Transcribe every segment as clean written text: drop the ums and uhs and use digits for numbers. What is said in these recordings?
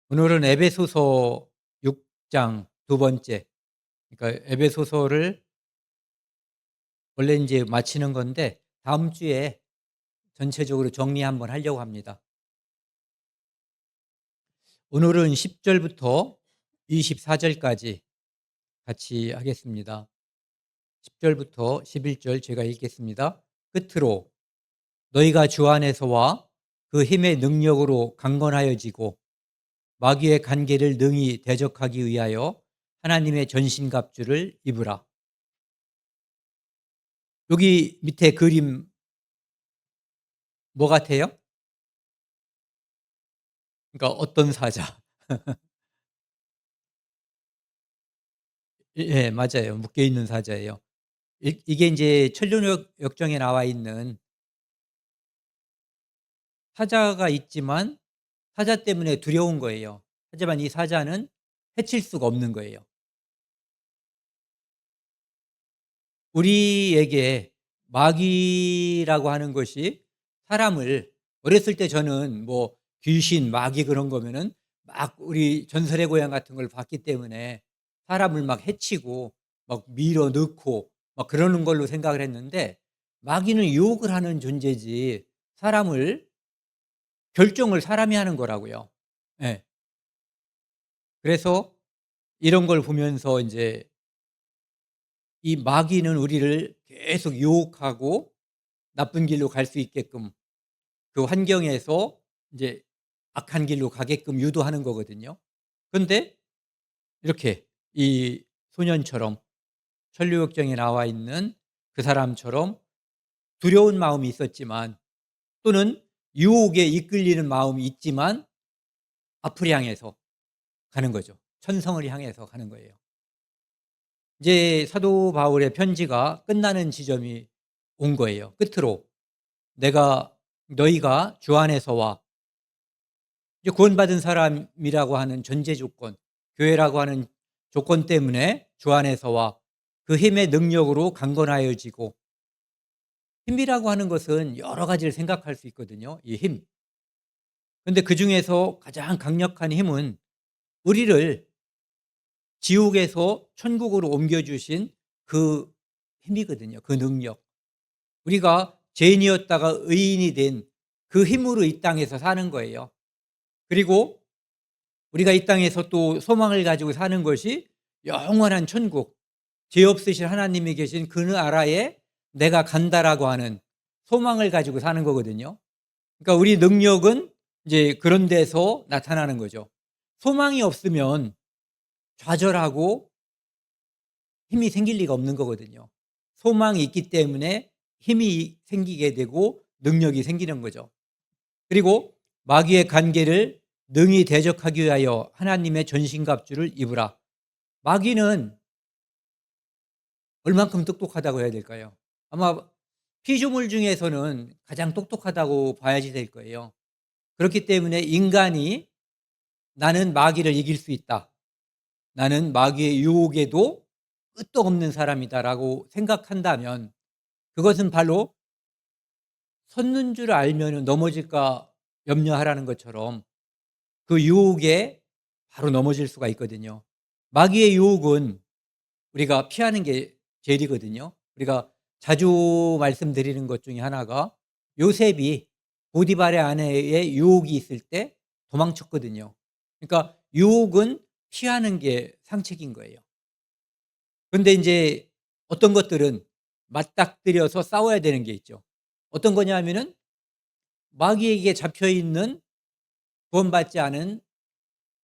오늘은 에베소서 6장 두 번째, 그러니까 에베소서를 원래 인제 마치는 건데 다음 주에 전체적으로 정리 한번 하려고 합니다. 오늘은 10 절부터 24 절까지 같이 하겠습니다. 10 절부터 11절 제가 읽겠습니다. 끝으로 너희가 주 안에서와 그 힘의 능력으로 강건하여지고 마귀의 관계를 능히 대적하기 위하여 하나님의 전신갑주를 입으라. 여기 밑에 그림 뭐 같아요? 그러니까 어떤 사자? 예, 맞아요. 묶여 있는 사자예요. 이게 인제 천륜 역정에 나와 있는 사자가 있지만 사자 때문에 두려운 거예요. 하지만 이 사자는 해칠 수가 없는 거예요. 우리에게 마귀라고 하는 것이 사람을, 어렸을 때 저는 뭐 귀신, 마귀 그런 거면은 막 우리 전설의 고향 같은 걸 봤기 때문에 사람을 막 해치고 막 밀어 넣고 막 그러는 걸로 생각을 했는데, 마귀는 유혹을 하는 존재지 사람을, 결정을 사람이 하는 거라고요. 예. 그래서 이런 걸 보면서 인제 이 마귀는 우리를 계속 유혹하고 나쁜 길로 갈 수 있게끔, 그 환경에서 인제 악한 길로 가게끔 유도하는 거거든요. 그런데 이렇게 이 소년처럼 천류역정에 나와 있는 그 사람처럼 두려운 마음이 있었지만, 또는 유혹에 이끌리는 마음이 있지만 앞을 향해서 가는 거죠. 천성을 향해서 가는 거예요. 이제 사도 바울의 편지가 끝나는 지점이 온 거예요. 끝으로 내가 너희가 주 안에서와, 이제 구원받은 사람이라고 하는 전제 조건, 교회라고 하는 조건 때문에 주 안에서와 그 힘의 능력으로 강건하여지고, 힘이라고 하는 것은 여러 가지를 생각할 수 있거든요, 이 힘. 근데 그중에서 가장 강력한 힘은 우리를 지옥에서 천국으로 옮겨 주신 그 힘이거든요, 그 능력. 우리가 죄인이었다가 의인이 된 그 힘으로 이 땅에서 사는 거예요. 그리고 우리가 이 땅에서 또 소망을 가지고 사는 것이 영원한 천국, 죄 없으신 하나님이 계신 그 나라에 내가 간다라고 하는 소망을 가지고 사는 거거든요. 그러니까 우리 능력은 이제 그런 데서 나타나는 거죠. 소망이 없으면 좌절하고 힘이 생길 리가 없는 거거든요. 소망이 있기 때문에 힘이 생기게 되고 능력이 생기는 거죠. 그리고 마귀의 관계를 능히 대적하기 위하여 하나님의 전신갑주를 입으라. 마귀는 얼만큼 똑똑하다고 해야 될까요? 아마 피조물 중에서는 가장 똑똑하다고 봐야지 될 거예요. 그렇기 때문에 인간이 '나는 마귀를 이길 수 있다. 나는 마귀의 유혹에도 끄떡없는 사람이다.'라고 생각한다면, 그것은 바로 섰는 줄 알면은 넘어질까 염려하라는 것처럼 그 유혹에 바로 넘어질 수가 있거든요. 마귀의 유혹은 우리가 피하는 게 제일이거든요. 우리가 자주 말씀드리는 것 중에 하나가, 요셉이 보디발의 아내의 유혹이 있을 때 도망쳤거든요. 그러니까 유혹은 피하는 게 상책인 거예요. 그런데 인제 어떤 것들은 맞닥뜨려서 싸워야 되는 게 있죠. 어떤 거냐 하면은 마귀에게 잡혀 있는 구원받지 않은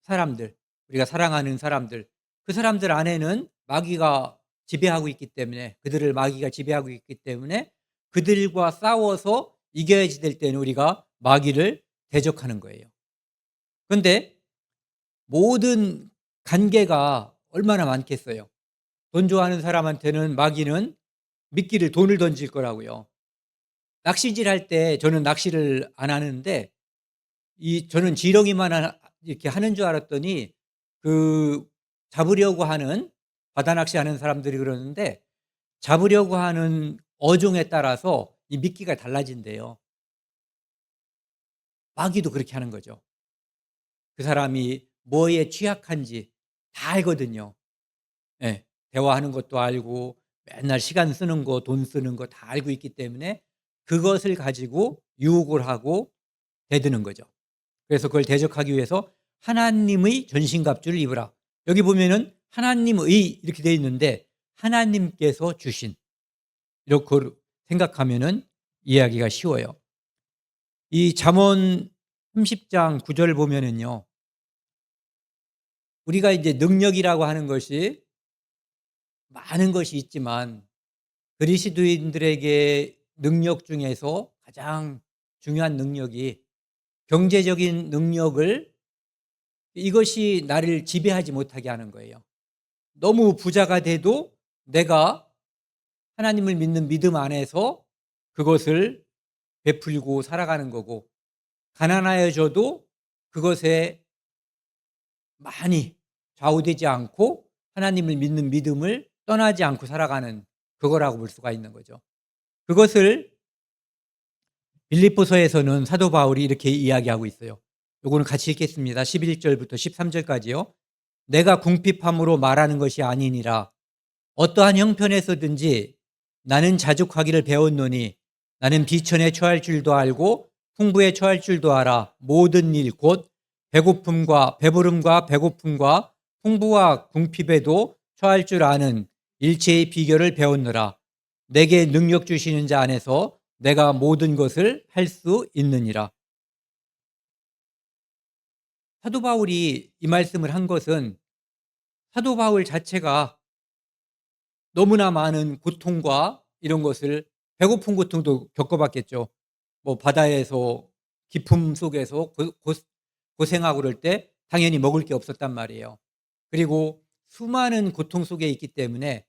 사람들, 우리가 사랑하는 사람들, 그 사람들 안에는 마귀가 지배하고 있기 때문에, 그들을 마귀가 지배하고 있기 때문에 그들과 싸워서 이겨야지 될 때는 우리가 마귀를 대적하는 거예요. 그런데 모든 관계가 얼마나 많겠어요. 돈 좋아하는 사람한테는 마귀는 미끼를 돈을 던질 거라고요. 낚시질할 때, 저는 낚시를 안 하는데 저는 지렁이만 이렇게 하는 줄 알았더니, 그 잡으려고 하는, 바다 낚시하는 사람들이 그러는데 잡으려고 하는 어종에 따라서 이 미끼가 달라진대요. 마귀도 그렇게 하는 거죠. 그 사람이 뭐에 취약한지 다 알거든요. 예. 대화하는 것도 알고 맨날 시간 쓰는 거, 돈 쓰는 거 다 알고 있기 때문에 그것을 가지고 유혹을 하고 대드는 거죠. 그래서 그걸 대적하기 위해서 하나님의 전신갑주를 입으라. 여기 보면은 하나님의 이렇게 되어 있는데 하나님께서 주신 이렇게 생각하면은 이해하기가 쉬워요. 이 잠언 30장 9절 보면은요. 우리가 이제 능력이라고 하는 것이 많은 것이 있지만 그리스도인들에게 능력 중에서 가장 중요한 능력이 경제적인 능력을 이것이 나를 지배하지 못하게 하는 거예요. 너무 부자가 돼도 내가 하나님을 믿는 믿음 안에서 그것을 베풀고 살아가는 거고 가난하여져도 그것에 많이 좌우되지 않고 하나님을 믿는 믿음을 떠나지 않고 살아가는 그거라고 볼 수가 있는 거죠. 그것을 빌립보서에서는 사도 바울이 이렇게 이야기하고 있어요. 요거는 같이 읽겠습니다. 11절부터 13절까지요. 내가 궁핍함으로 말하는 것이 아니니라. 어떠한 형편에서든지 나는 자족하기를 배웠노니 나는 비천에 처할 줄도 알고 풍부에 처할 줄도 알아. 모든 일 곧 배고픔과 배부름과 배고픔과 풍부와 궁핍에도 처할 줄 아는 일체의 비결을 배웠노라. 내게 능력 주시는 자 안에서 내가 모든 것을 할 수 있느니라. 사도 바울이 이 말씀을 한 것은 사도 바울 자체가 너무나 많은 고통과 이런 것을 배고픈 고통도 겪어봤겠죠. 뭐 바다에서 깊음 속에서 고생하고 그럴 때 당연히 먹을 게 없었단 말이에요. 그리고 수많은 고통 속에 있기 때문에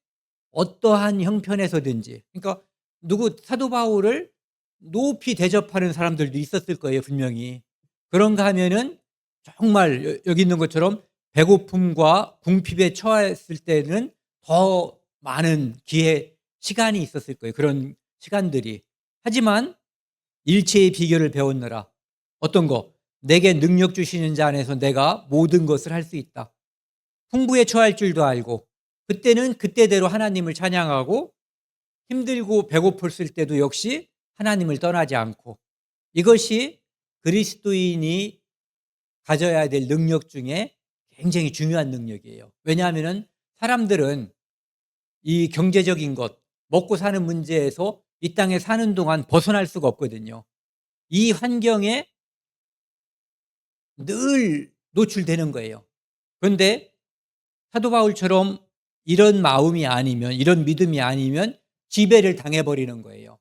어떠한 형편에서든지 그러니까 누구 사도 바울을 높이 대접하는 사람들도 있었을 거예요, 분명히. 그런가 하면은 정말 여기 있는 것처럼 배고픔과 궁핍에 처했을 때는 더 많은 기회, 시간이 있었을 거예요. 그런 시간들이. 하지만 일체의 비결을 배웠노라. 어떤 거? 내게 능력 주시는 자 안에서 내가 모든 것을 할 수 있다. 풍부에 처할 줄도 알고 그때는 그때대로 하나님을 찬양하고 힘들고 배고플 때도 역시 하나님을 떠나지 않고 이것이 그리스도인이 가져야 될 능력 중에 굉장히 중요한 능력이에요. 왜냐하면 사람들은 이 경제적인 것, 먹고 사는 문제에서 이 땅에 사는 동안 벗어날 수가 없거든요. 이 환경에 늘 노출되는 거예요. 그런데 사도 바울처럼 이런 마음이 아니면 이런 믿음이 아니면 지배를 당해버리는 거예요.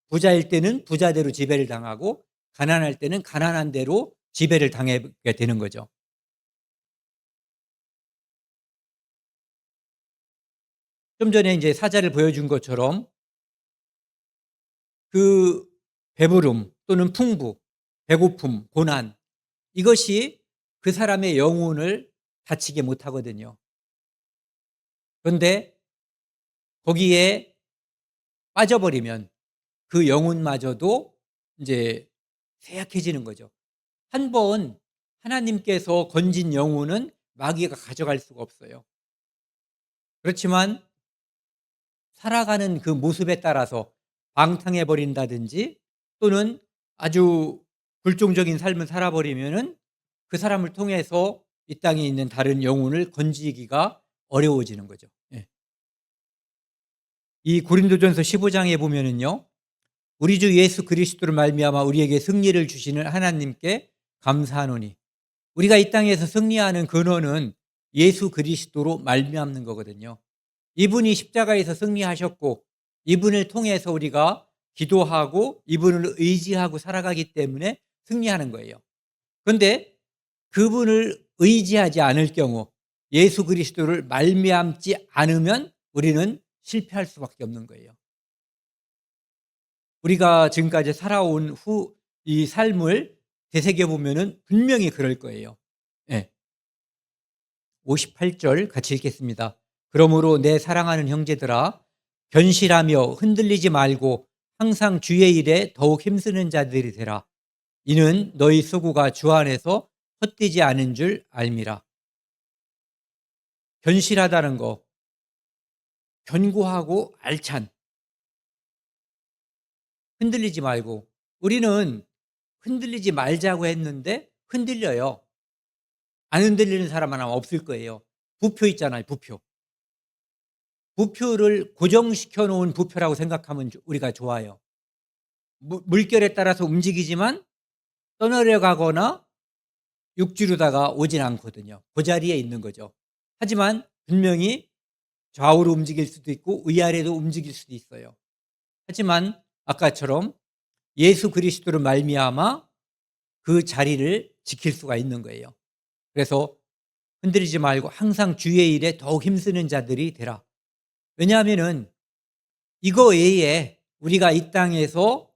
부자일 때는 부자대로 지배를 당하고 가난할 때는 가난한 대로 지배를 당하게 되는 거죠. 좀 전에 이제 사자를 보여준 것처럼 그 배부름 또는 풍부, 배고픔, 고난 이것이 그 사람의 영혼을 다치게 못하거든요. 그런데 거기에 빠져버리면 그 영혼마저도 이제 쇠약해지는 거죠. 한 번 하나님께서 건진 영혼은 마귀가 가져갈 수가 없어요. 그렇지만 살아가는 그 모습에 따라서 방탕해 버린다든지 또는 아주 불종적인 삶을 살아버리면은 그 사람을 통해서 이 땅에 있는 다른 영혼을 건지기가 어려워지는 거죠. 예. 이 고린도전서 15장에 보면은요. 우리 주 예수 그리스도를 말미암아 우리에게 승리를 주시는 하나님께 감사하노니 우리가 이 땅에서 승리하는 근원은 예수 그리스도로 말미암는 거거든요. 이분이 십자가에서 승리하셨고 이분을 통해서 우리가 기도하고 이분을 의지하고 살아가기 때문에 승리하는 거예요. 그런데 그분을 의지하지 않을 경우 예수 그리스도를 말미암지 않으면 우리는 실패할 수밖에 없는 거예요. 우리가 지금까지 살아온 이 삶을 되새겨 보면은 분명히 그럴 거예요. 예. 58절 같이 읽겠습니다. 그러므로 내 사랑하는 형제들아 견실하며 흔들리지 말고 항상 주의 일에 더욱 힘쓰는 자들이 되라. 이는 너희 소구가 주 안에서 헛되지 않은 줄 알미라. 견실하다는 거, 견고하고 알찬, 흔들리지 말고. 우리는 흔들리지 말자고 했는데 흔들려요. 안 흔들리는 사람 하나 없을 거예요. 부표 있잖아요, 부표. 부표를 고정시켜 놓은 부표라고 생각하면 우리가 좋아요. 물결에 따라서 움직이지만 떠내려가거나 육지로다가 오진 않거든요. 그 자리에 있는 거죠. 하지만 분명히 좌우로 움직일 수도 있고 위아래로 움직일 수도 있어요. 하지만 아까처럼 예수 그리스도로 말미암아 그 자리를 지킬 수가 있는 거예요. 그래서 흔들리지 말고 항상 주의 일에 더욱 힘쓰는 자들이 되라. 왜냐하면은 이거 외에 우리가 이 땅에서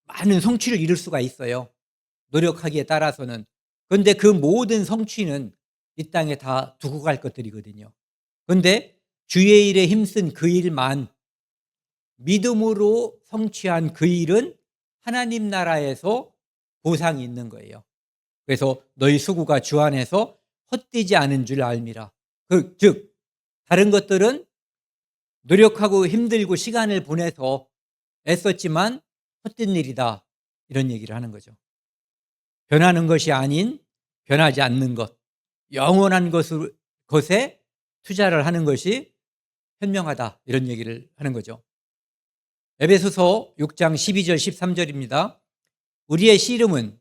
많은 성취를 이룰 수가 있어요. 노력하기에 따라서는. 그런데 그 모든 성취는 이 땅에 다 두고 갈 것들이거든요. 그런데 주의 일에 힘쓴 그 일만, 믿음으로 성취한 그 일은 하나님 나라에서 보상이 있는 거예요. 그래서 너희 수고가 주 안에서 헛되지 않은 줄 알미라. 즉 다른 것들은 노력하고 힘들고 시간을 보내서 애썼지만 헛된 일이다, 이런 얘기를 하는 거죠. 변하는 것이 아닌 변하지 않는 것, 영원한 것에 투자를 하는 것이 현명하다, 이런 얘기를 하는 거죠. 에베소서 6장 12절 13절입니다. 우리의 씨름은,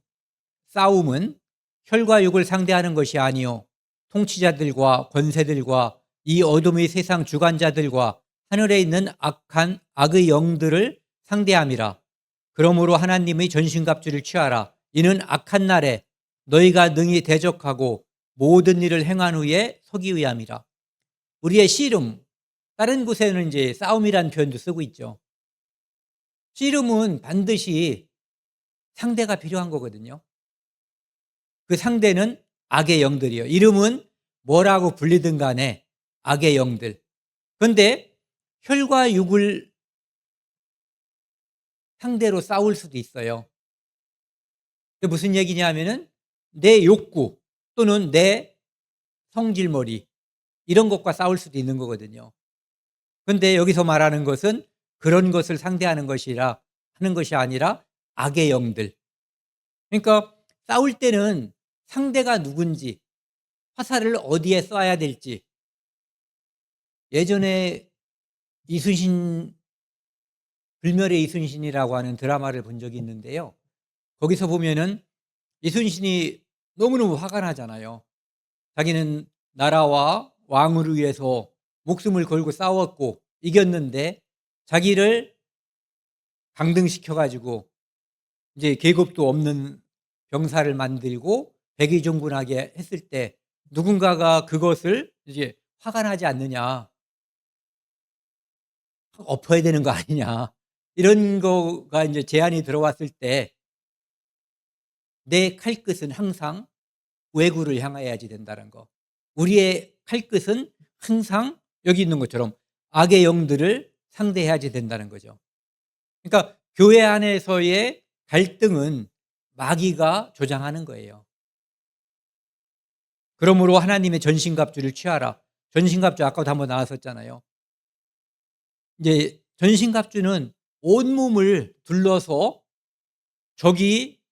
싸움은 혈과 육을 상대하는 것이 아니요 통치자들과 권세들과 이 어둠의 세상 주관자들과 하늘에 있는 악의 영들을 상대함이라. 그러므로 하나님의 전신갑주를 취하라. 이는 악한 날에 너희가 능히 대적하고 모든 일을 행한 후에 서기 위함이라. 우리의 씨름, 다른 곳에는 이제 싸움이라는 표현도 쓰고 있죠. 씨름은 반드시 상대가 필요한 거거든요. 그 상대는 악의 영들이요. 이름은 뭐라고 불리든 간에 악의 영들. 그런데 혈과 육을 상대로 싸울 수도 있어요. 그게 무슨 얘기냐면은 내 욕구 또는 내 성질머리, 이런 것과 싸울 수도 있는 거거든요. 그런데 여기서 말하는 것은 그런 것을 상대하는 하는 것이 아니라 악의 영들. 그러니까 싸울 때는 상대가 누군지, 화살을 어디에 쏴야 될지. 예전에 이순신, 불멸의 이순신이라고 하는 드라마를 본 적이 있는데요. 거기서 보면은 이순신이 너무너무 화가 나잖아요. 자기는 나라와 왕을 위해서 목숨을 걸고 싸웠고 이겼는데 자기를 강등시켜 가지고 이제 계급도 없는 병사를 만들고 백의종군하게 했을 때 누군가가 그것을 이제 화가 나지 않느냐, 엎어야 되는 거 아니냐, 이런 거가 이제 제안이 들어왔을 때 내 칼끝은 항상 외구를 향해야지 된다는 거. 우리의 칼끝은 항상 여기 있는 것처럼 악의 영들을 상대해야지 된다는 거죠. 그러니까 교회 안에서의 갈등은 마귀가 조장하는 거예요. 그러므로 하나님의 전신갑주를 취하라. 전신갑주 아까도 한번 나왔었잖아요. 이제 전신갑주는 온몸을 둘러서 적이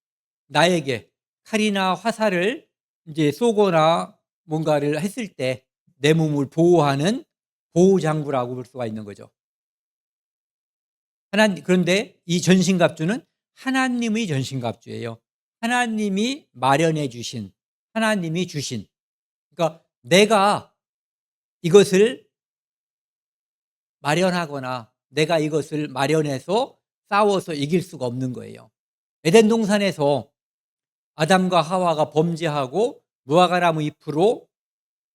나에게 칼이나 화살을 이제 쏘거나 뭔가를 했을 때 내 몸을 보호하는 보호장구라고 볼 수가 있는 거죠. 그런데 이 전신갑주는 하나님의 전신갑주예요. 하나님이 마련해 주신, 하나님이 주신. 그러니까 내가 이것을 마련하거나 내가 이것을 마련해서 싸워서 이길 수가 없는 거예요. 에덴 동산에서 아담과 하와가 범죄하고 무화과나무 잎으로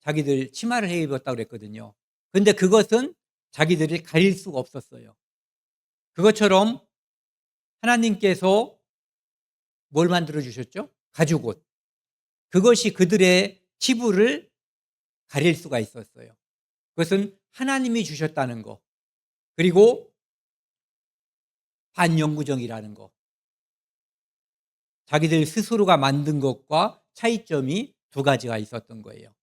자기들 치마를 해 입었다고 그랬거든요. 그런데 그것은 자기들이 가릴 수가 없었어요. 그것처럼 하나님께서 뭘 만들어 주셨죠? 가죽옷. 그것이 그들의 치부를 가릴 수가 있었어요. 그것은 하나님이 주셨다는 거. 그리고 반영구적이라는 거. 자기들 스스로가 만든 것과 차이점이 두 가지가 있었던 거예요.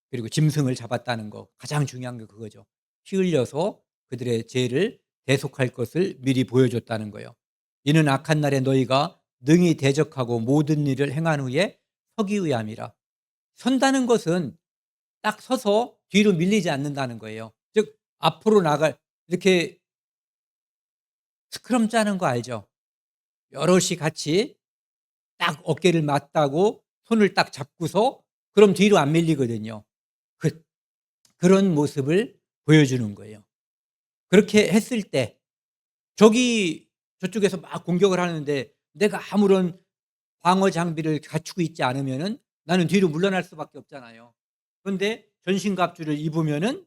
그리고 짐승을 잡았다는 거 가장 중요한 게 그거죠. 피 흘려서 그들의 죄를 대속할 것을 미리 보여줬다는 거예요. 이는 악한 날에 너희가 능히 대적하고 모든 일을 행한 후에 서기 위함이라. 선다는 것은 딱 서서 뒤로 밀리지 않는다는 거예요. 즉 앞으로 나갈 이렇게 스크럼 짜는 거 알죠? 여럿이 같이 딱 어깨를 맞다고 손을 딱 잡고서 그럼 뒤로 안 밀리거든요. 그런 모습을 보여주는 거예요. 그렇게 했을 때 저쪽에서 막 공격을 하는데 내가 아무런 방어 장비를 갖추고 있지 않으면은 나는 뒤로 물러날 수밖에 없잖아요. 그런데 전신갑주를 입으면은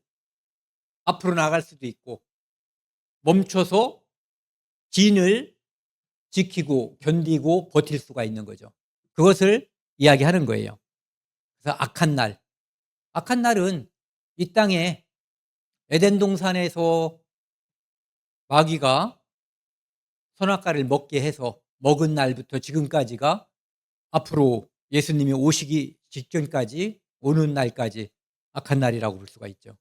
앞으로 나갈 수도 있고 멈춰서 진을 지키고 견디고 버틸 수가 있는 거죠. 그것을 이야기하는 거예요. 그래서 악한 날은 이 땅에 에덴 동산에서 마귀가 선악과를 먹게 해서 먹은 날부터 지금까지가 앞으로 예수님이 오시기 직전까지 오는 날까지 악한 날이라고 볼 수가 있죠.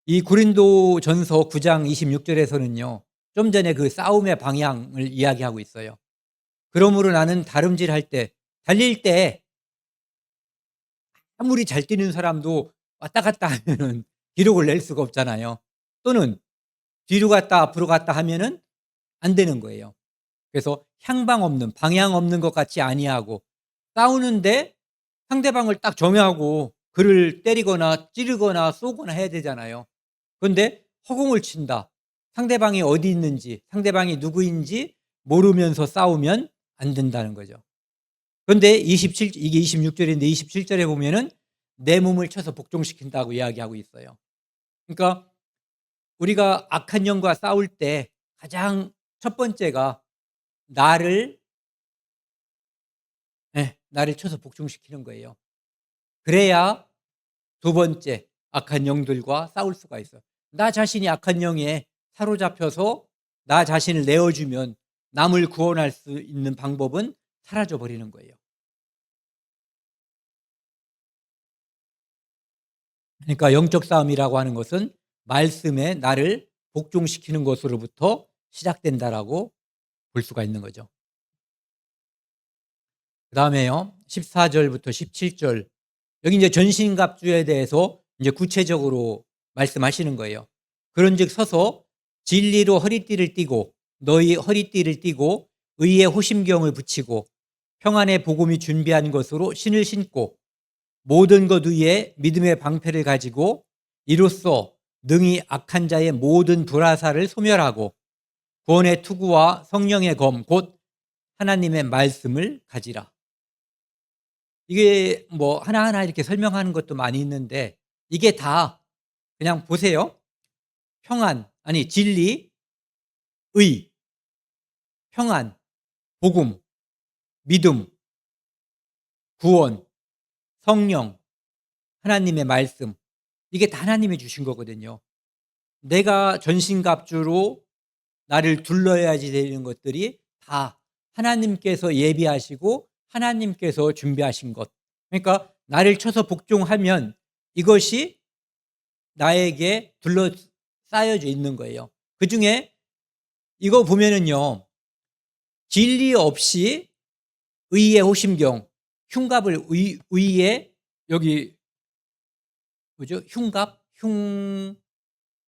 이 고린도전서 9장 26절에서는요. 좀 전에 그 싸움의 방향을 이야기하고 있어요. 그러므로 나는 다름질할 때 달릴 때 아무리 잘 뛰는 사람도 왔다 갔다 하면은 기록을 낼 수가 없잖아요. 또는 뒤로 갔다 앞으로 갔다 하면은 안 되는 거예요. 그래서 향방 없는 방향 없는 것 같이 아니하고 싸우는데 상대방을 딱 정하고 그를 때리거나 찌르거나 쏘거나 해야 되잖아요. 그런데 허공을 친다. 상대방이 어디 있는지 상대방이 누구인지 모르면서 싸우면 안 된다는 거죠. 그런데 이게 26절인데 27절에 보면은 내 몸을 쳐서 복종시킨다고 이야기하고 있어요. 그러니까 우리가 악한 영과 싸울 때 가장 첫 번째가 나를 나를 쳐서 복종시키는 거예요. 그래야 두 번째 악한 영들과 싸울 수가 있어요. 나 자신이 악한 영에 사로잡혀서 나 자신을 내어주면 남을 구원할 수 있는 방법은 사라져 버리는 거예요. 그러니까 영적 싸움이라고 하는 것은 말씀에 나를 복종시키는 것으로부터 시작된다라고 볼 수가 있는 거죠. 그다음에요. 14절부터 17절. 여기 이제 전신갑주에 대해서 이제 구체적으로 말씀하시는 거예요. 그런즉 서서 진리로 허리띠를 띠고 너희 허리띠를 띠고 의의 호심경을 붙이고 평안의 복음이 준비한 것으로 신을 신고 모든 것 위에 믿음의 방패를 가지고 이로써 능히 악한 자의 모든 불화살을 소멸하고 구원의 투구와 성령의 검 곧 하나님의 말씀을 가지라. 이게 뭐 하나하나 이렇게 설명하는 것도 많이 있는데 이게 다 그냥 보세요. 평안, 아니 진리, 의, 평안, 복음, 믿음, 구원, 성령, 하나님의 말씀. 이게 다 하나님이 주신 거거든요. 내가 전신갑주로 나를 둘러야지 되는 것들이 다 하나님께서 예비하시고 하나님께서 준비하신 것. 그러니까 나를 쳐서 복종하면 이것이 나에게 둘러싸여져 있는 거예요. 그중에 이거 보면은요. 진리 없이 의의 호심경, 흉갑을 의의 여기 뭐죠?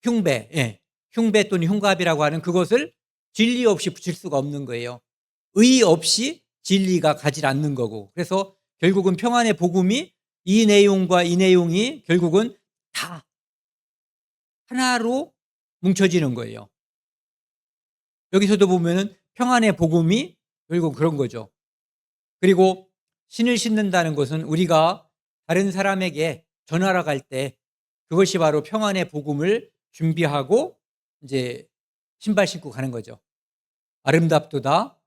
흉배, 예. 흉배 또는 흉갑이라고 하는 그것을 진리 없이 붙일 수가 없는 거예요. 의 없이 진리가 가지 않는 거고. 그래서 결국은 평안의 복음이 이 내용과 이 내용이 결국은 다 하나로 뭉쳐지는 거예요. 여기서도 보면은 평안의 복음이 결국 그런 거죠. 그리고 신을 신는다는 것은 우리가 다른 사람에게 전하러 갈 때 그것이 바로 평안의 복음을 준비하고 이제 신발 신고 가는 거죠. 아름답도다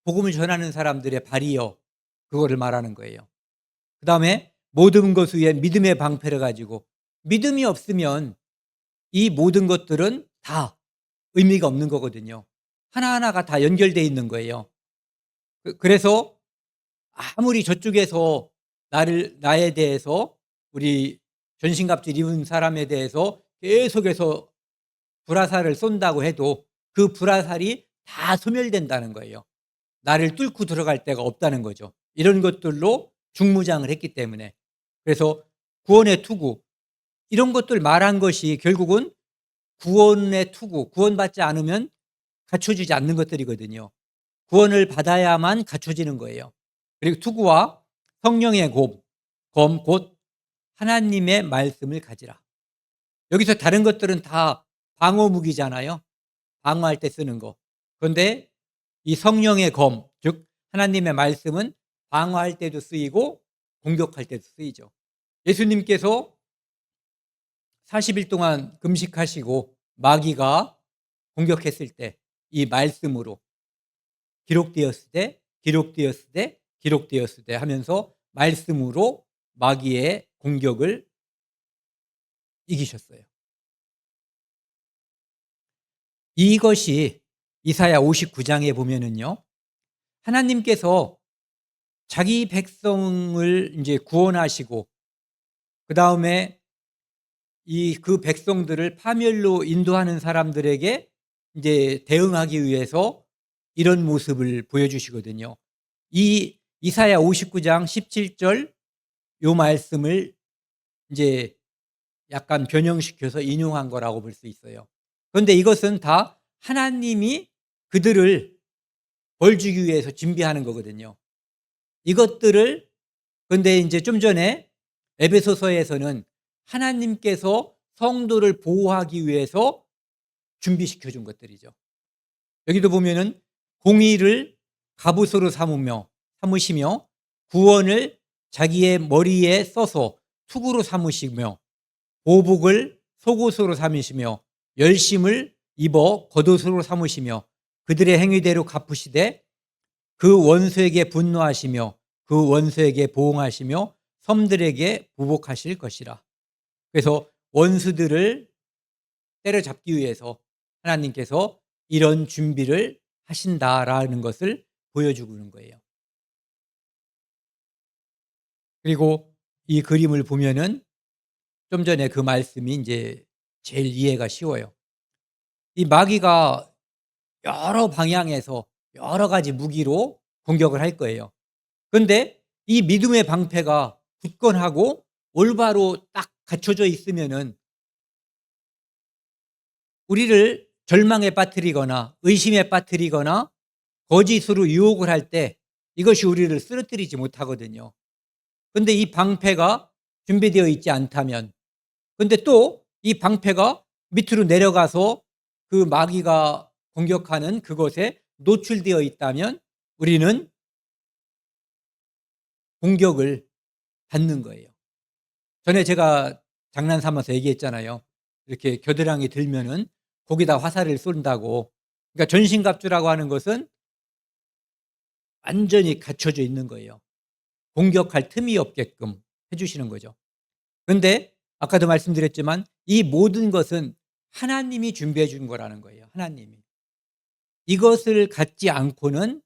복음을 전하는 사람들의 발이여 그거를 말하는 거예요. 그다음에 모든 것 위에 믿음의 방패를 가지고 믿음이 없으면 이 모든 것들은 다 의미가 없는 거거든요. 하나하나가 다 연결되어 있는 거예요. 그래서 아무리 저쪽에서 나에 대해서 우리 전신갑주를 입은 사람에 대해서 계속해서 불화살을 쏜다고 해도 그 불화살이 다 소멸된다는 거예요. 나를 뚫고 들어갈 데가 없다는 거죠. 이런 것들로 중무장을 했기 때문에. 그래서 구원의 투구 이런 것들 말한 것이 결국은 구원의 투구, 구원받지 않으면 갖춰지지 않는 것들이거든요. 구원을 받아야만 갖춰지는 거예요. 그리고 투구와 성령의 검, 곧 하나님의 말씀을 가지라. 여기서 다른 것들은 다 방어 무기잖아요. 방어할 때 쓰는 거. 그런데 이 성령의 검, 즉 하나님의 말씀은 방어할 때도 쓰이고 공격할 때도 쓰이죠. 예수님께서 40일 동안 금식하시고 마귀가 공격했을 때 이 말씀으로 기록되었을 때 하면서 말씀으로 마귀의 공격을 이기셨어요. 이것이 이사야 59장에 보면은요. 하나님께서 자기 백성을 이제 구원하시고 그다음에 그 백성들을 파멸로 인도하는 사람들에게 이제 대응하기 위해서 이런 모습을 보여주시거든요. 이 이사야 59장 17절 요 말씀을 이제 약간 변형시켜서 인용한 거라고 볼 수 있어요. 그런데 이것은 다 하나님이 그들을 벌 주기 위해서 준비하는 거거든요. 이것들을 그런데 이제 좀 전에 에베소서에서는 하나님께서 성도를 보호하기 위해서 준비시켜 준 것들이죠. 여기도 보면은 공의를 갑옷으로 삼으시며 구원을 자기의 머리에 써서 투구로 삼으시며 보복을 속옷으로 삼으시며 열심을 입어 겉옷으로 삼으시며 그들의 행위대로 갚으시되 그 원수에게 분노하시며 그 원수에게 보응하시며 섬들에게 보복하실 것이라. 그래서 원수들을 때려잡기 위해서 하나님께서 이런 준비를 하신다라는 것을 보여주고 있는 거예요. 그리고 이 그림을 보면은 좀 전에 그 말씀이 이제 제일 이해가 쉬워요. 이 마귀가 여러 방향에서 여러 가지 무기로 공격을 할 거예요. 그런데 이 믿음의 방패가 굳건하고 올바로 딱 갖춰져 있으면은 우리를 절망에 빠뜨리거나 의심에 빠뜨리거나 거짓으로 유혹을 할 때 이것이 우리를 쓰러뜨리지 못하거든요. 그런데 이 방패가 준비되어 있지 않다면, 근데 또 이 방패가 밑으로 내려가서 그 마귀가 공격하는 그것에 노출되어 있다면 우리는 공격을 받는 거예요. 전에 제가 장난 삼아서 얘기했잖아요. 이렇게 겨드랑이 들면은 거기다 화살을 쏜다고. 그러니까 전신갑주라고 하는 것은 완전히 갖춰져 있는 거예요. 공격할 틈이 없게끔 해주시는 거죠. 그런데 아까도 말씀드렸지만 이 모든 것은 하나님이 준비해 준 거라는 거예요. 하나님이. 이것을 갖지 않고는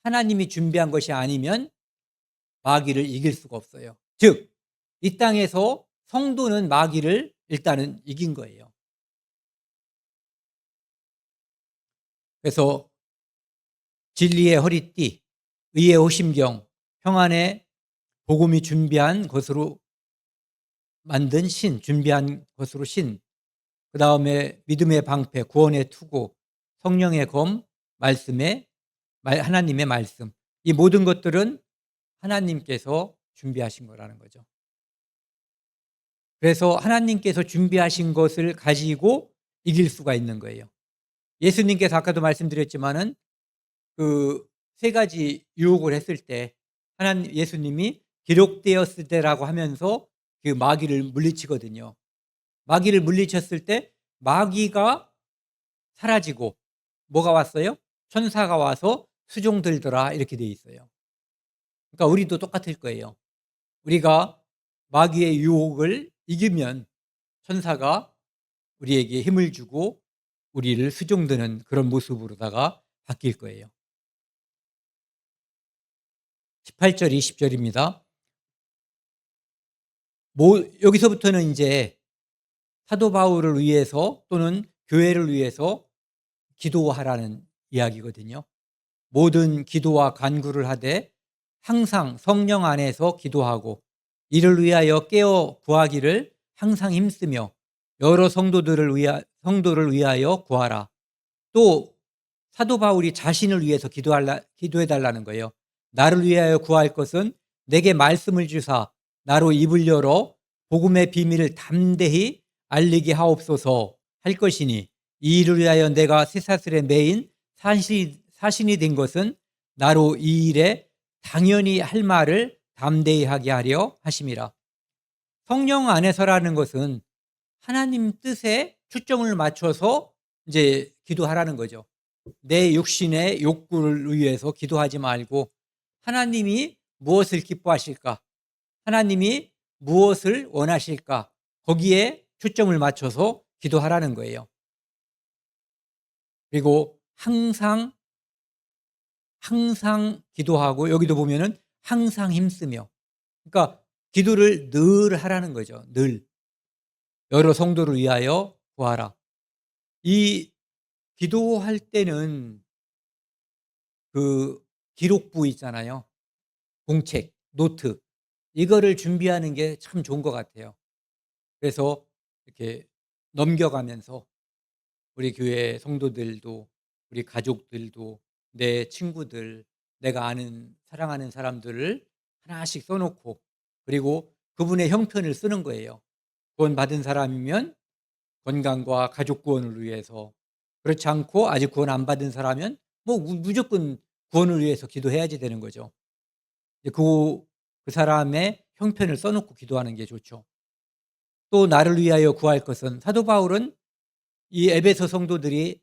하나님이 준비한 것이 아니면 마귀를 이길 수가 없어요. 즉, 이 땅에서 성도는 마귀를 일단은 이긴 거예요. 그래서 진리의 허리띠, 의의 호심경, 평안의 복음이 준비한 것으로 만든 준비한 것으로 그 다음에 믿음의 방패, 구원의 투구, 성령의 검, 하나님의 말씀. 이 모든 것들은 하나님께서 준비하신 거라는 거죠. 그래서 하나님께서 준비하신 것을 가지고 이길 수가 있는 거예요. 예수님께서 아까도 말씀드렸지만은 그 세 가지 유혹을 했을 때 예수님이 기록되었을 때라고 하면서 그 마귀를 물리치거든요. 마귀를 물리쳤을 때 마귀가 사라지고 뭐가 왔어요? 천사가 와서 수종 들더라 이렇게 돼 있어요. 그러니까 우리도 똑같을 거예요. 우리가 마귀의 유혹을 이기면 천사가 우리에게 힘을 주고 우리를 수종드는 그런 모습으로다가 바뀔 거예요. 18절 20절입니다. 여기서부터는 이제 사도 바울을 위해서 또는 교회를 위해서 기도하라는 이야기거든요. 모든 기도와 간구를 하되 항상 성령 안에서 기도하고 이를 위하여 깨어 구하기를 항상 힘쓰며 여러 성도를 위하여 구하라. 또 사도 바울이 자신을 위해서 기도해 달라는 거예요. 나를 위하여 구할 것은 내게 말씀을 주사 나로 입을 열어 복음의 비밀을 담대히 알리게 하옵소서 할 것이니 이 일을 위하여 내가 쇠사슬에 매인 사신이 된 것은 나로 이 일에 당연히 할 말을 담대히 하게 하려 하심이라. 성령 안에서라는 것은 하나님 뜻에 초점을 맞춰서 이제 기도하라는 거죠. 내 육신의 욕구를 위해서 기도하지 말고 하나님이 무엇을 기뻐하실까? 하나님이 무엇을 원하실까? 거기에 초점을 맞춰서 기도하라는 거예요. 그리고 항상 기도하고 여기도 보면은 항상 힘쓰며, 그러니까 기도를 늘 하라는 거죠. 늘 여러 성도를 위하여 구하라. 이 기도할 때는 그 기록부 있잖아요. 공책, 노트, 이거를 준비하는 게 참 좋은 것 같아요. 그래서 이렇게 넘겨가면서 우리 교회 성도들도, 우리 가족들도, 내 친구들, 내가 아는 사랑하는 사람들을 하나씩 써놓고, 그리고 그분의 형편을 쓰는 거예요. 구원받은 사람이면 건강과 가족 구원을 위해서, 그렇지 않고 아직 구원 안 받은 사람은 뭐 무조건 구원을 위해서 기도해야지 되는 거죠. 그 사람의 형편을 써놓고 기도하는 게 좋죠. 또 나를 위하여 구할 것은, 사도 바울은 이 에베소 성도들이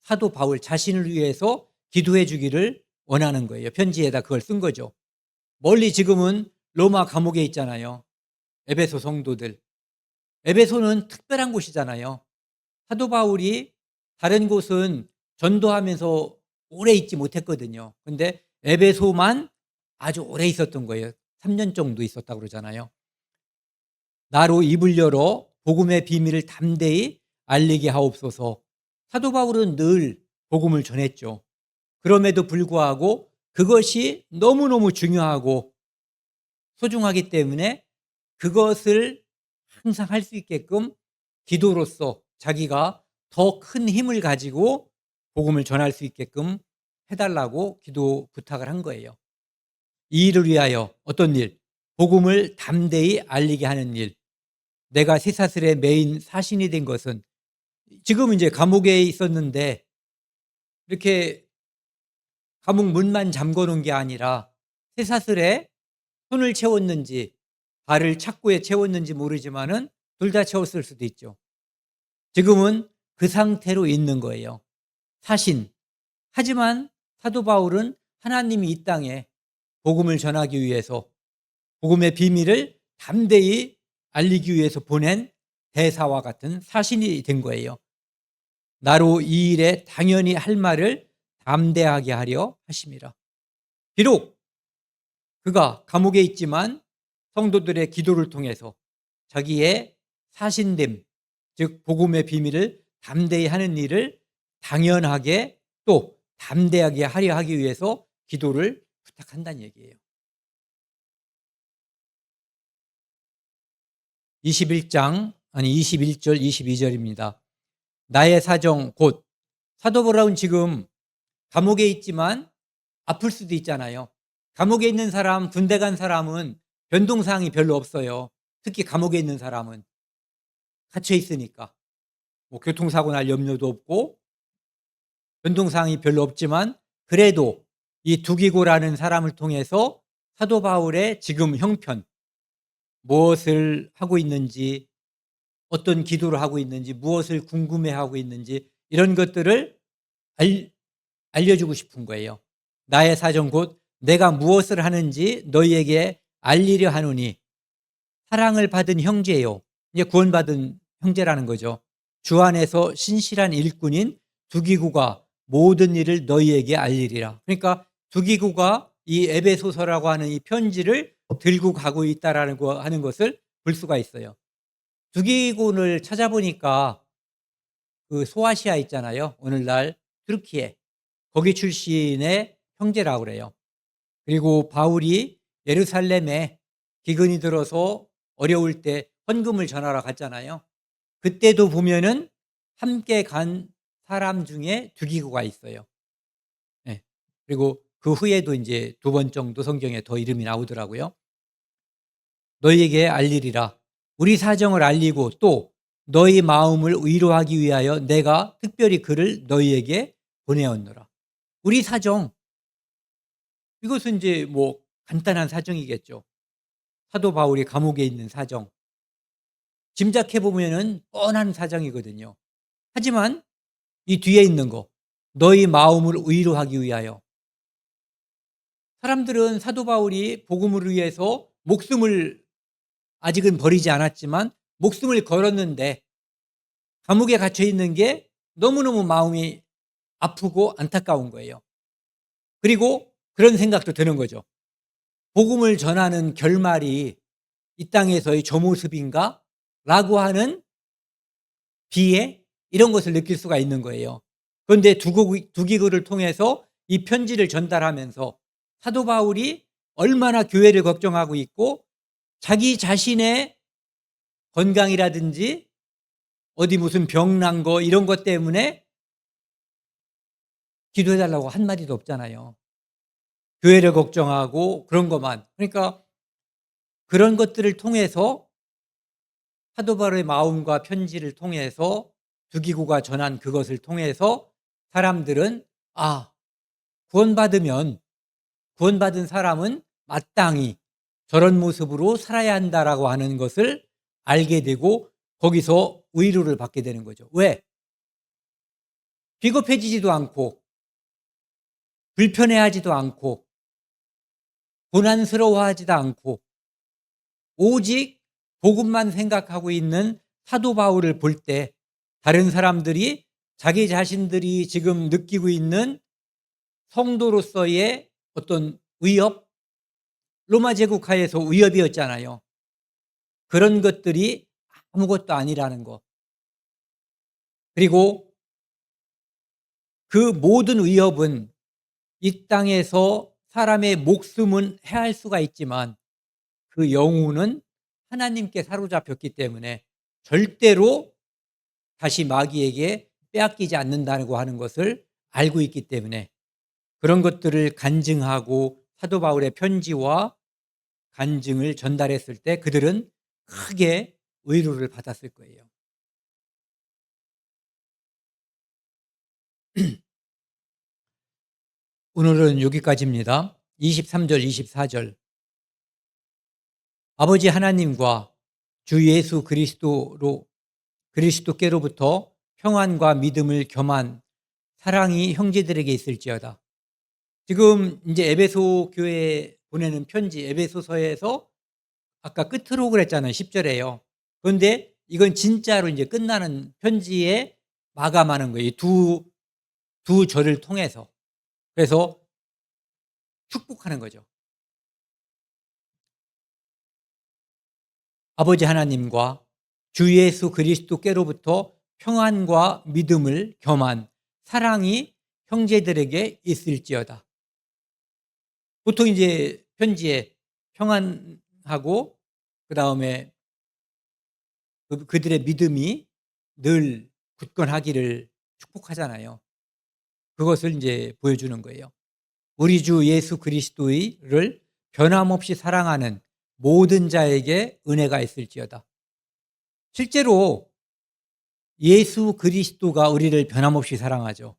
사도 바울 자신을 위해서 기도해 주기를 원하는 거예요. 편지에다 그걸 쓴 거죠. 멀리 지금은 로마 감옥에 있잖아요. 에베소 성도들. 에베소는 특별한 곳이잖아요. 사도 바울이 다른 곳은 전도하면서 오래 있지 못했거든요. 근데 에베소만 아주 오래 있었던 거예요. 3년 정도 있었다고 그러잖아요. 나로 입을 열어 복음의 비밀을 담대히 알리게 하옵소서. 사도 바울은 늘 복음을 전했죠. 그럼에도 불구하고 그것이 너무너무 중요하고 소중하기 때문에 그것을 항상 할 수 있게끔 기도로서 자기가 더 큰 힘을 가지고 복음을 전할 수 있게끔 해달라고 기도 부탁을 한 거예요. 이 일을 위하여 어떤 일? 복음을 담대히 알리게 하는 일. 내가 쇠사슬에 매인 사신이 된 것은, 지금 이제 감옥에 있었는데 이렇게 감옥 문만 잠궈 놓은 게 아니라 쇠사슬에 손을 채웠는지 발을 착고에 채웠는지 모르지만은 둘 다 채웠을 수도 있죠. 지금은 그 상태로 있는 거예요. 사신. 하지만 사도 바울은 하나님이 이 땅에 복음을 전하기 위해서, 복음의 비밀을 담대히 알리기 위해서 보낸 대사와 같은 사신이 된 거예요. 나로 이 일에 당연히 할 말을 담대하게 하려 하심이라. 비록 그가 감옥에 있지만 성도들의 기도를 통해서 자기의 사신됨, 즉 복음의 비밀을 담대히 하는 일을 당연하게 또 담대하게 하려 하기 위해서 기도를 부탁한다는 얘기예요. 21절 22절입니다. 나의 사정 곧, 사도 바울은 지금 감옥에 있지만 아플 수도 있잖아요. 감옥에 있는 사람, 군대 간 사람은 변동사항이 별로 없어요. 특히 감옥에 있는 사람은 갇혀 있으니까 뭐 교통사고 날 염려도 없고 변동사항이 별로 없지만, 그래도 이 두기고라는 사람을 통해서 사도 바울의 지금 형편, 무엇을 하고 있는지, 어떤 기도를 하고 있는지, 무엇을 궁금해하고 있는지, 이런 것들을 알려주고 싶은 거예요. 나의 사정 곧 내가 무엇을 하는지 너희에게 알리려 하노니, 사랑을 받은 형제요, 이제 구원받은 형제라는 거죠. 주 안에서 신실한 일꾼인 두기구가 모든 일을 너희에게 알리리라. 그러니까 두기고가 이 에베소서라고 하는 이 편지를 들고 가고 있다라는 거 하는 것을 볼 수가 있어요. 두기고를 찾아보니까 그 소아시아 있잖아요. 오늘날 튀르키예 거기 출신의 형제라고 그래요. 그리고 바울이 예루살렘에 기근이 들어서 어려울 때 헌금을 전하러 갔잖아요. 그때도 보면은 함께 간 사람 중에 두기고가 있어요. 예. 그리고 그 후에도 인제 두 번 정도 성경에 더 이름이 나오더라고요. 너희에게 알리리라. 우리 사정을 알리고 또 너희 마음을 위로하기 위하여 내가 특별히 그를 너희에게 보내었노라. 우리 사정, 이것은 인제 뭐 간단한 사정이겠죠. 사도 바울이 감옥에 있는 사정. 짐작해 보면은 뻔한 사정이거든요. 하지만 이 뒤에 있는 거 너희 마음을 위로하기 위하여. 사람들은 사도 바울이 복음을 위해서 목숨을 아직은 버리지 않았지만 목숨을 걸었는데 감옥에 갇혀 있는 게 너무너무 마음이 아프고 안타까운 거예요. 그리고 그런 생각도 드는 거죠. 복음을 전하는 결말이 이 땅에서의 저 모습인가? 라고 하는 비애 이런 것을 느낄 수가 있는 거예요. 그런데 두기고를 통해서 이 편지를 전달하면서 사도 바울이 얼마나 교회를 걱정하고 있고 자기 자신의 건강이라든지 어디 무슨 병 난 거 이런 것 때문에 기도해 달라고 한마디도 없잖아요. 교회를 걱정하고 그런 것만. 그러니까 그런 것들을 통해서 사도 바울의 마음과 편지를 통해서 두기고가 전한 그것을 통해서 사람들은 '아 구원받으면 구원받은 사람은 마땅히 저런 모습으로 살아야 한다.'라고 하는 것을 알게 되고 거기서 위로를 받게 되는 거죠. 왜? 비겁해지지도 않고 불편해하지도 않고 고난스러워하지도 않고 오직 복음만 생각하고 있는 사도 바울을 볼 때 다른 사람들이 자기 자신들이 지금 느끼고 있는 성도로서의 어떤 위협, 로마 제국 하에서 위협이었잖아요. 그런 것들이 아무것도 아니라는 거. 그리고 그 모든 위협은 이 땅에서 사람의 목숨은 해할 수가 있지만 그 영혼은 하나님께 사로잡혔기 때문에 절대로 다시 마귀에게 빼앗기지 않는다고 하는 것을 알고 있기 때문에 그런 것들을 간증하고 사도 바울의 편지와 간증을 전달했을 때 그들은 크게 위로를 받았을 거예요. 오늘은 여기까지입니다. 23절, 24절. 아버지 하나님과 주 예수 그리스도께로부터 평안과 믿음을 겸한 사랑이 형제들에게 있을지어다. 지금 이제 에베소 교회에 보내는 편지 에베소서에서 아까 끝으로 그랬잖아요. 10절에요. 그런데 이건 진짜로 이제 끝나는 편지에 마감하는 거예요. 두 절을 통해서. 그래서 축복하는 거죠. 아버지 하나님과 주 예수 그리스도께로부터 평안과 믿음을 겸한 사랑이 형제들에게 있을지어다. 보통 이제 편지에 평안하고 그다음에 그들의 믿음이 늘 굳건하기를 축복하잖아요. 그것을 이제 보여주는 거예요. 우리 주 예수 그리스도를 변함없이 사랑하는 모든 자에게 은혜가 있을지어다. 실제로 예수 그리스도가 우리를 변함없이 사랑하죠.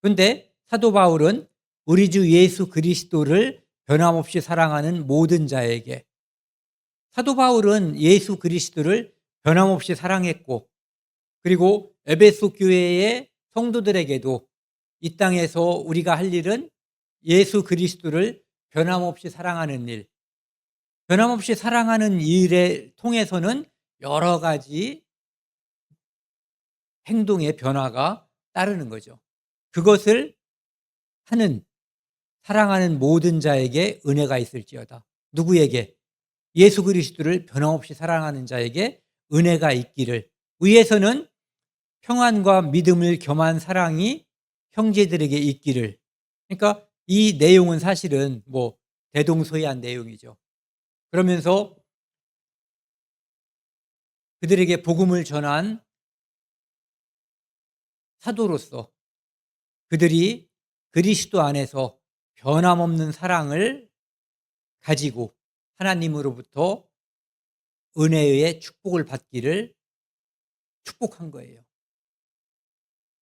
그런데 사도 바울은 우리 주 예수 그리스도를 변함없이 사랑하는 모든 자에게 사도 바울은 예수 그리스도를 변함없이 사랑했고 그리고 에베소 교회의 성도들에게도 이 땅에서 우리가 할 일은 예수 그리스도를 변함없이 사랑하는 일, 변함없이 사랑하는 일에 통해서는 여러 가지 행동의 변화가 따르는 거죠. 그것을 하는 사랑하는 모든 자에게 은혜가 있을지어다. 누구에게? 예수 그리스도를 변함없이 사랑하는 자에게 은혜가 있기를. 위에서는 평안과 믿음을 겸한 사랑이 형제들에게 있기를. 그러니까 이 내용은 사실은 뭐 대동소이한 내용이죠. 그러면서 그들에게 복음을 전한 사도로서 그들이 그리스도 안에서 변함없는 사랑을 가지고 하나님으로부터 은혜의 축복을 받기를 축복한 거예요.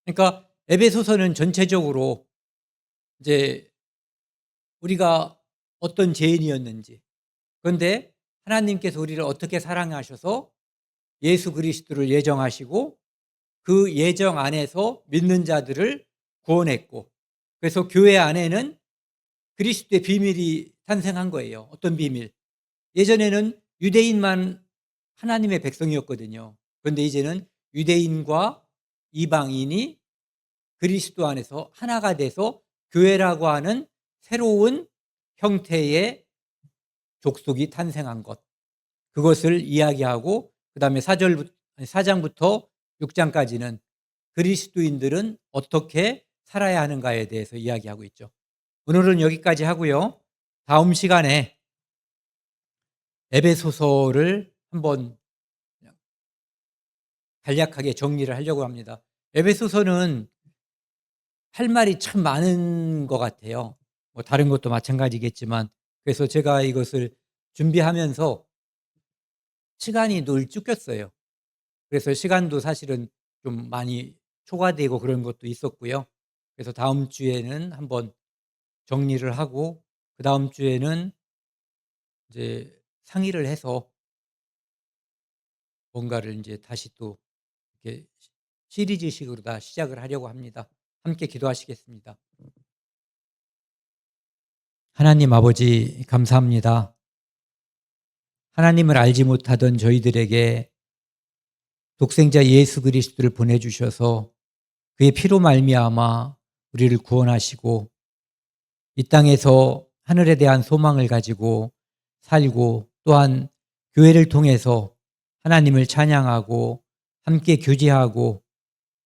그러니까 에베소서는 전체적으로 이제 우리가 어떤 죄인이었는지, 그런데 하나님께서 우리를 어떻게 사랑하셔서 예수 그리스도를 예정하시고 그 예정 안에서 믿는 자들을 구원했고, 그래서 교회 안에는 그리스도의 비밀이 탄생한 거예요. 어떤 비밀? 예전에는 유대인만 하나님의 백성이었거든요. 그런데 이제는 유대인과 이방인이 그리스도 안에서 하나가 돼서 교회라고 하는 새로운 형태의 족속이 탄생한 것, 그것을 이야기하고, 그 다음에 4장부터 6장까지는 그리스도인들은 어떻게 살아야 하는가에 대해서 이야기하고 있죠. 오늘은 여기까지 하고요. 다음 시간에 에베소서를 한번 간략하게 정리를 하려고 합니다. 에베소서는 할 말이 참 많은 것 같아요. 뭐 다른 것도 마찬가지겠지만, 그래서 제가 이것을 준비하면서 시간이 늘 쫓겼어요. 그래서 시간도 사실은 좀 많이 초과되고 그런 것도 있었고요. 그래서 다음 주에는 한번 정리를 하고, 그 다음 주에는 이제 상의를 해서 뭔가를 이제 다시 또 이렇게 시리즈식으로 다 시작을 하려고 합니다. 함께 기도하시겠습니다. 하나님 아버지, 감사합니다. 하나님을 알지 못하던 저희들에게 독생자 예수 그리스도를 보내주셔서 그의 피로 말미암아 우리를 구원하시고 이 땅에서 하늘에 대한 소망을 가지고 살고, 또한 교회를 통해서 하나님을 찬양하고 함께 교제하고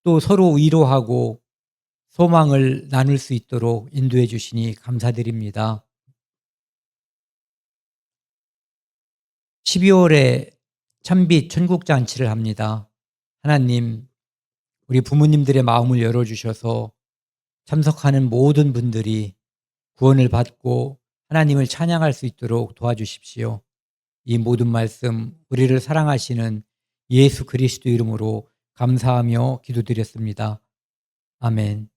또 서로 위로하고 소망을 나눌 수 있도록 인도해 주시니 감사드립니다. 12월에 참빛 천국잔치를 합니다. 하나님, 우리 부모님들의 마음을 열어주셔서 참석하는 모든 분들이 구원을 받고 하나님을 찬양할 수 있도록 도와주십시오. 이 모든 말씀 우리를 사랑하시는 예수 그리스도 이름으로 감사하며 기도드렸습니다. 아멘.